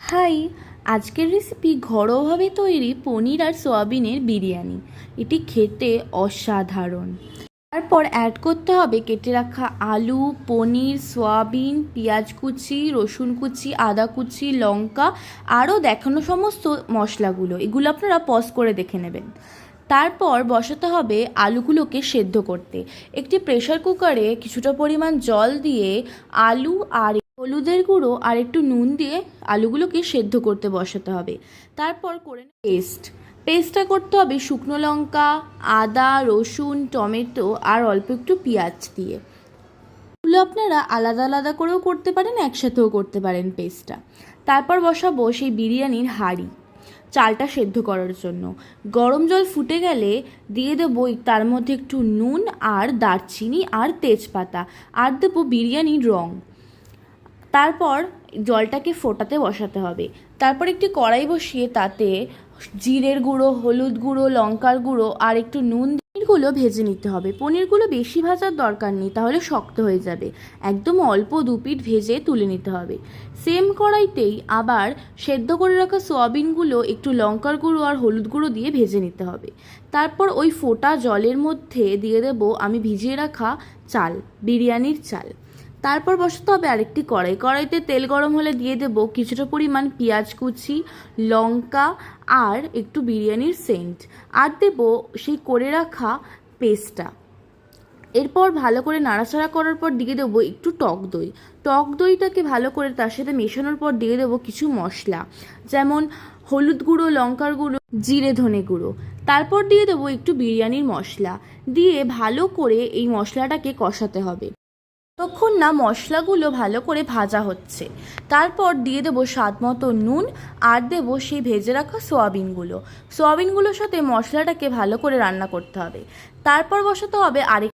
High, আজকের recipe ঘরোয়াভাবে তৈরি পনির আর সোয়াবিনের বিরিয়ানি। এটি খেতে অসাধারণ। তারপর অ্যাড করতে হবে কেটে রাখা আলু, পনির, সোয়াবিন, পেঁয়াজ কুচি, রসুন কুচি, আদা কুচি, লঙ্কা, আরও দেখানো সমস্ত মশলাগুলো। এগুলো আপনারা পজ করে দেখে নেবেন। তারপর বসাতে হবে আলুগুলোকে সেদ্ধ করতে। একটি প্রেসার কুকারে কিছুটা পরিমাণ জল দিয়ে আলু আর হলুদের গুঁড়ো আর একটু নুন দিয়ে আলুগুলোকে সেদ্ধ করতে বসাতে হবে। তারপর করে পেস্টটা করতে হবে শুকনো লঙ্কা, আদা, রসুন, টমেটো আর অল্প একটু পেঁয়াজ দিয়ে। এগুলো আপনারা আলাদা আলাদা করেও করতে পারেন, একসাথেও করতে পারেন পেস্টটা। তারপর বসাবো সেই বিরিয়ানির হাঁড়ি চালটা সেদ্ধ করার জন্য। গরম জল ফুটে গেলে দিয়ে দেবো তার মধ্যে একটু নুন আর দারচিনি আর তেজপাতা, আর দেবো বিরিয়ানির রং। তারপর জলটাকে ফোটাতে বসাতে হবে। তারপর একটি কড়াই বসিয়ে তাতে জিরের গুঁড়ো, হলুদ গুঁড়ো, লঙ্কার গুঁড়ো আর একটু নুন পনিরগুলো ভেজে নিতে হবে। পনিরগুলো বেশি ভাজার দরকার নেই, তাহলে শক্ত হয়ে যাবে। একদম অল্প দুপিঠ ভেজে তুলে নিতে হবে। সেম কড়াইতেই আবার সেদ্ধ করে রাখা সোয়াবিনগুলো একটু লঙ্কার গুঁড়ো আর হলুদ গুঁড়ো দিয়ে ভেজে নিতে হবে। তারপর ওই ফোটা জলের মধ্যে দিয়ে দেবো আমি ভিজিয়ে রাখা চাল, বিরিয়ানির চাল। তারপর বসাতে হবে আরেকটি কড়াইতে তেল গরম হলে দিয়ে দেবো কিছুটা পরিমাণ পেঁয়াজ কুচি, লঙ্কা আর একটু বিরিয়ানির সেন্ট, আর দেবো সেই করে রাখা পেস্টটা। এরপর ভালো করে নাড়াচাড়া করার পর দিয়ে দেবো একটু টক দইটাকে ভালো করে তার সাথে মেশানোর পর দিয়ে দেবো কিছু মশলা, যেমন হলুদ গুঁড়ো, লঙ্কার গুঁড়ো, জিরে ধনে গুঁড়ো। তারপর দিয়ে দেবো একটু বিরিয়ানির মশলা দিয়ে ভালো করে এই মশলাটাকে কষাতে হবে ততক্ষণ না মশলাগুলো ভালো করে ভাজা হচ্ছে। তারপর দিয়ে দেবো স্বাদ মতো নুন আর দেবো সেই ভেজে রাখা সোয়াবিনগুলোর সাথে মশলাটাকে ভালো করে রান্না করতে হবে। তারপর বসাতে হবে আরেক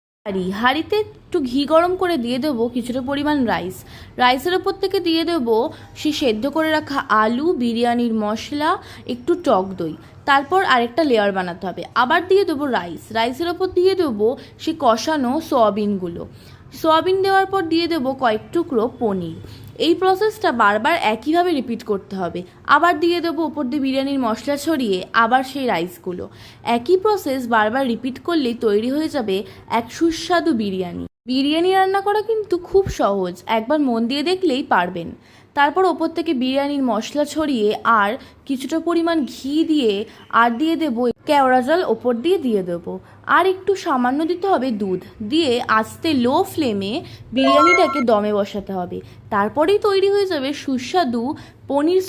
হাঁড়িতে একটু ঘি গরম করে দিয়ে দেবো কিছুটা পরিমাণ রাইসের ওপর থেকে দিয়ে দেবো সেই সেদ্ধ করে রাখা আলু, বিরিয়ানির মশলা, একটু টক দই। তারপর আরেকটা লেয়ার বানাতে হবে। আবার দিয়ে দেবো রাইসের ওপর দিয়ে দেবো সেই কষানো সোয়াবিন দেওয়ার পর দিয়ে দেবো কয়েক টুকরো পনির। এই প্রসেসটা বারবার একইভাবে রিপিট করতে হবে। আবার দিয়ে দেবো ওপর দিয়ে বিরিয়ানির মশলা ছড়িয়ে আবার সেই রাইসগুলো। একই প্রসেস বারবার রিপিট করলেই তৈরি হয়ে যাবে এক সুস্বাদু বিরিয়ানি রান্না করা কিন্তু খুব সহজ, একবার মন দিয়ে দেখলেই পারবেন। তারপর ওপর থেকে বিরিয়ানির মশলা ছড়িয়ে আর কিছুটা পরিমাণ ঘি দিয়ে আর দিয়ে দেবো কেওড়া জল ওপর দিয়ে দেবো। আর একটু সামান্য দিতে হবে দুধ দিয়ে আস্তে লো ফ্লেমে বিরিয়ানিটাকে দমে বসাতে হবে। তারপরেই তৈরি হয়ে যাবে সুস্বাদু পনির